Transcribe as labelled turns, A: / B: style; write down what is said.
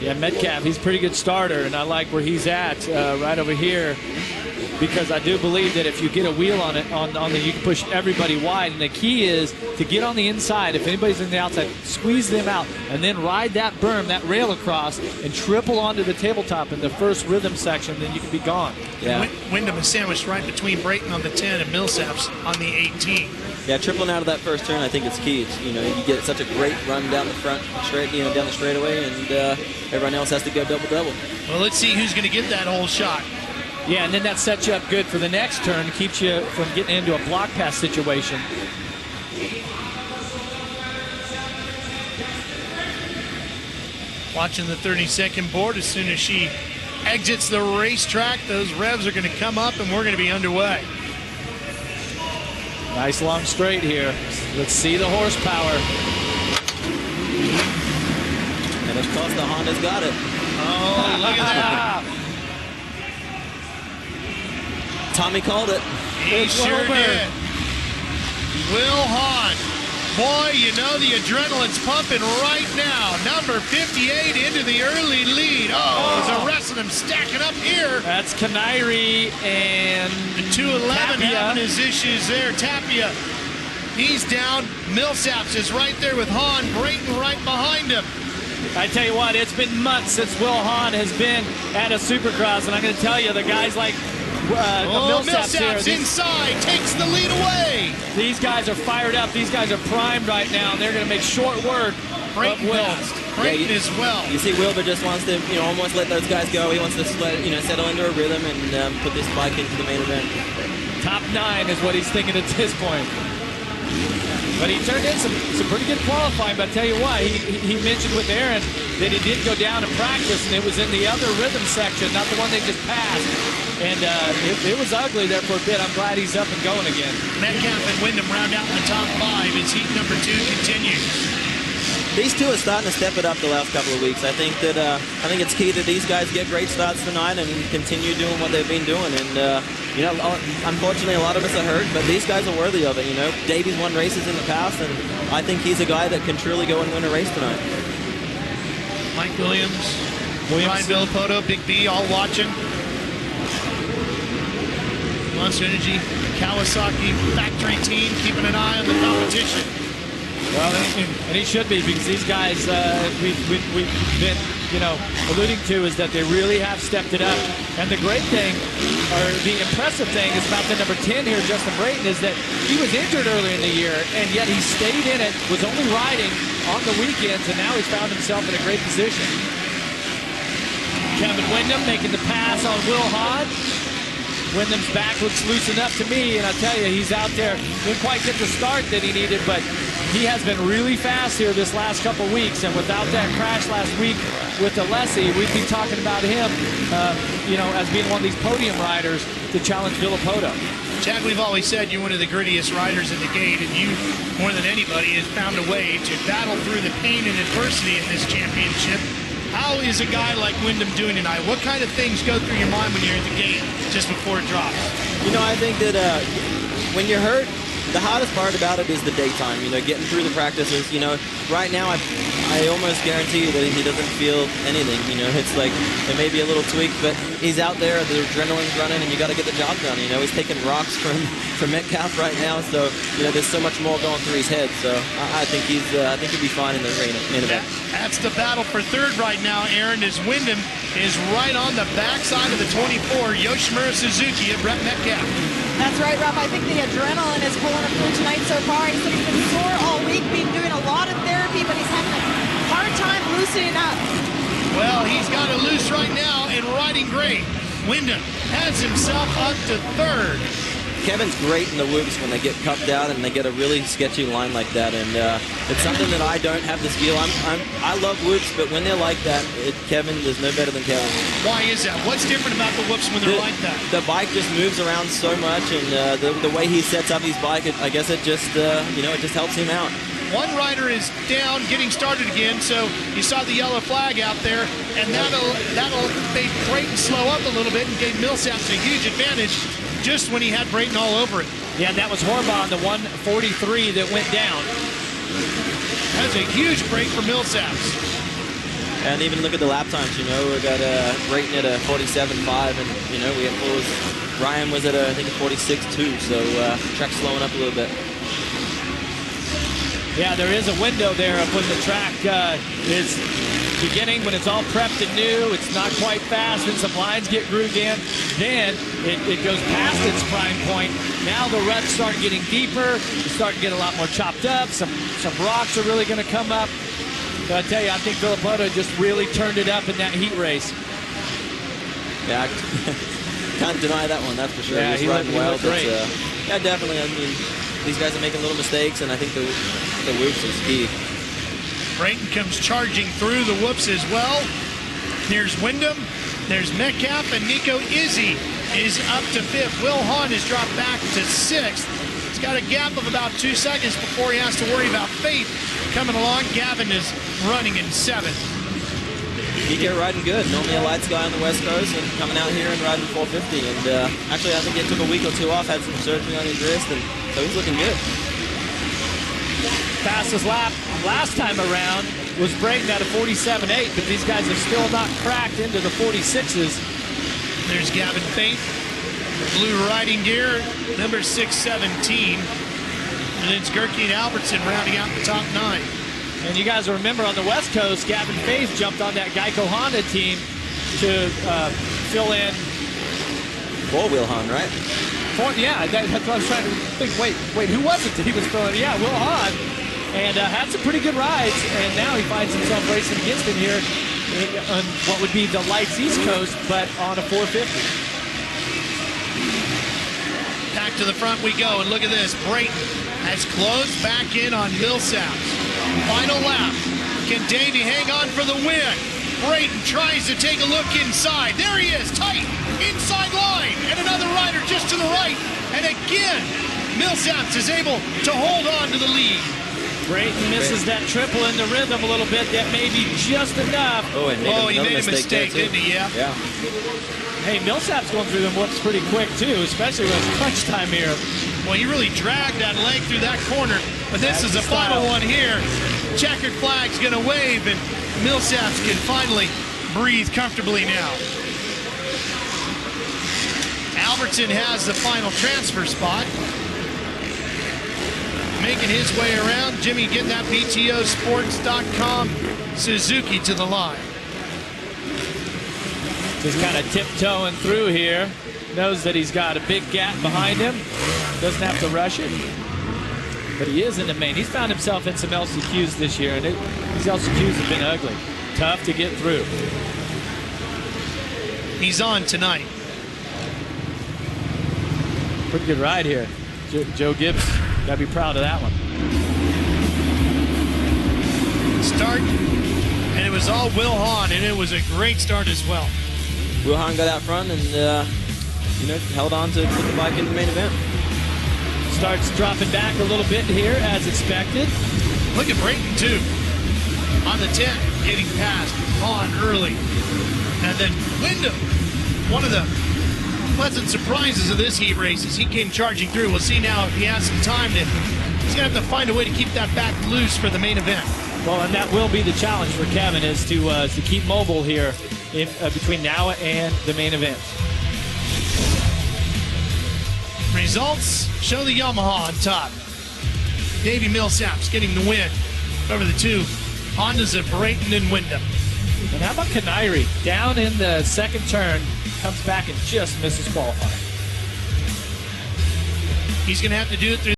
A: Yeah, Metcalf, he's a pretty good starter, and I like where he's at right over here, because I do believe that if you get a wheel on it, you can push everybody wide. And the key is to get on the inside. If anybody's on the outside, squeeze them out, and then ride that berm, that rail across, and triple onto the tabletop in the first rhythm section. Then you can be gone.
B: Yeah.
C: Wyndham is sandwiched right between Brayton on the 10 and Millsaps on the 18.
B: Yeah, tripling out of that first turn, I think it's key. You get such a great run down the front, straight, down the straightaway, and everyone else has to go double-double.
C: Well, let's see who's going to get that whole shot.
A: Yeah, and then that sets you up good for the next turn, keeps you from getting into a block pass situation.
C: Watching the 30-second board, as soon as she exits the racetrack, those revs are going to come up and we're going to be underway.
A: Nice long straight here. Let's see the horsepower.
B: And of course the Honda's got it.
C: Oh, look at that.
B: Tommy called it.
C: He sure did. Will Hahn. Boy, the adrenaline's pumping right now. Number 58 into the early lead. The rest of them stacking up here.
A: That's Kanairi and
C: the 211
A: Tapia.
C: having his issues there. Tapia, he's down. Millsaps is right there with Hahn. Brayton right behind him.
A: I tell you what, it's been months since Will Hahn has been at a Supercross, and I'm going to tell you, the guys like
C: Millsaps
A: here,
C: inside, takes the lead away.
A: These guys are fired up. These guys are primed right now, and they're going to make short work
C: Brayton
A: of Will.
C: Brayton as well.
B: You see Wilbur just wants to, almost let those guys go. He wants to settle into a rhythm and put this bike into the main event.
A: Top 9 is what he's thinking at this point. But he turned in some pretty good qualifying. But I tell you what, he mentioned with Aaron that he did go down and practice, and it was in the other rhythm section, not the one they just passed. And it was ugly there for a bit. I'm glad he's up and going again.
C: Metcalf and Wyndham round out in the top 5 as heat number 2 continues.
B: These two are starting to step it up the last couple of weeks. I think it's key that these guys get great starts tonight and continue doing what they've been doing. And unfortunately, a lot of us are hurt, but these guys are worthy of it. Davies won races in the past, and I think he's a guy that can truly go and win a race tonight.
C: Mike Williams, Ryan Villapoto, Big B, all watching. Monster Energy, Kawasaki factory team keeping an eye on the competition.
A: Well, and he should be, because these guys we've been alluding to is that they really have stepped it up. And the great thing, or the impressive thing, is about the number 10 here, Justin Brayton, is that he was injured early in the year, and yet he stayed in it, was only riding on the weekends, and now he's found himself in a great position. Kevin Wyndham making the pass on Will Hahn. Wyndham's back looks loose enough to me, and I tell you, he's out there. Didn't quite get the start that he needed, but he has been really fast here this last couple weeks, and without that crash last week with Alessi, we'd be talking about him, as being one of these podium riders to challenge Villapoto.
C: Jack, we've always said you're one of the grittiest riders in the gate, and you, more than anybody, has found a way to battle through the pain and adversity in this championship. How is a guy like Wyndham doing tonight? What kind of things go through your mind when you're at the gate just before it drops?
B: I think that when you're hurt, the hardest part about it is the daytime, getting through the practices. Right now I almost guarantee you that he doesn't feel anything. It's like there may be a little tweak, but he's out there, the adrenaline's running, and you got to get the job done. He's taking rocks from Metcalf right now, so there's so much more going through his head. So I think he'll be fine in the main event.
C: That's the battle for third right now, Aaron, as Wyndham is right on the backside of the 24, Yoshimura Suzuki and Brett Metcalf.
D: That's right, Rob. I think the adrenaline is pulling him through tonight so far. He said he's been sore all week, been doing a lot of therapy, but he's having a hard time loosening up.
C: Well, he's got it loose right now and riding great. Wyndham has himself up to third.
B: Kevin's great in the whoops when they get cupped out and they get a really sketchy line like that, and it's something that I don't have the skill. I love whoops, but when they're like that, Kevin, there's no better than Kevin.
C: Why is that? What's different about the whoops when they're like that?
B: The bike just moves around so much, and the way he sets up his bike, I guess it just it just helps him out.
C: One rider is down, getting started again, so you saw the yellow flag out there, and that'll make Brayton slow up a little bit and gave Millsaps a huge advantage just when he had Brayton all over it.
A: Yeah, that was Horbaugh, the 143 that went down.
C: That's a huge break for Millsaps.
B: And even look at the lap times, we got Brayton at a 47.5, and, we had Ryan was at I think a 46.2, so track's slowing up a little bit.
A: Yeah, there is a window there of when the track is beginning, when it's all prepped and new, it's not quite fast, and some lines get grooved in. Then it goes past its prime point. Now the ruts start getting deeper. You start to get a lot more chopped up. Some rocks are really going to come up. But I tell you, I think Villopoto just really turned it up in that heat race.
B: Yeah, can't deny that one, that's for sure.
A: Yeah,
B: he was riding well.
A: Great.
B: Yeah, definitely. I mean, these guys are making little mistakes, and I think the whoops is key.
C: Brayton comes charging through the whoops as well. There's Wyndham, there's Metcalf, and Nico Izzy is up to 5th. Will Hahn has dropped back to 6th. He's got a gap of about 2 seconds before he has to worry about Faith coming along. Gavin is running in 7th.
B: DK riding good. Normally a lights guy on the West Coast, and coming out here and riding 450. And actually, I think he took a week or 2 off, had some surgery on his wrist, and so he's looking good.
A: Fastest lap last time around was Brayton at a 47.8, but these guys have still not cracked into the 46s.
C: There's Gavin Faith, blue riding gear, number 617. And it's Gerke and Albertson rounding out the top 9.
A: And you guys remember on the West Coast, Gavin Faith jumped on that Geico Honda team to fill in.
B: Four-wheel Hahn, right?
A: Yeah, that's what I was trying to think. Wait, who was it that he was filling? Yeah, Will Hahn. And had some pretty good rides, and now he finds himself racing against him here on what would be the lights East Coast, but on a 450.
C: Back to the front we go, and look at this. Brayton has closed back in on Millsaps. Final lap. Can Davey hang on for the win? Brayton tries to take a look inside. There he is, tight, inside line, and another rider just to the right. And again, Millsaps is able to hold on to the lead.
A: Brayton misses that triple in the rhythm a little bit. That may be just enough.
B: Oh, and
C: he made a mistake, didn't he? Yeah.
A: Hey, Millsap's going through them whoops pretty quick, too, especially when it's crunch time here.
C: Well, he really dragged that leg through that corner. But this is the final one here. Checkered flag's going to wave, and Millsaps can finally breathe comfortably now. Albertson has the final transfer spot. Making his way around. Jimmy getting that BTOsports.com Suzuki to the line.
A: Just kind of tiptoeing through here. Knows that he's got a big gap behind him. Doesn't have to rush it. But he is in the main. He's found himself in some LCQs this year, and these LCQs have been ugly. Tough to get through.
C: He's on tonight.
A: Pretty good ride here. Joe Gibbs. Got to be proud of that one.
C: Start, and it was all Will Hahn, and it was a great start as well.
B: Will Hahn got out front and, held on to put the bike in the main event.
A: Starts dropping back a little bit here, as expected.
C: Look at Brayton, too. On the 10, getting past Hahn early. And then Wyndham, one of the pleasant surprises of this heat race is he came charging through. We'll see now if he has some time he's going to have to find a way to keep that back loose for the main event.
A: Well, and that will be the challenge for Kevin, is to keep mobile here between now and the main event.
C: Results show the Yamaha on top. Davey Millsaps getting the win over the two Hondas of Brayton and Wyndham.
A: And how about Canary? Down in the second turn, comes back and just misses qualifying.
C: He's going to have to do it through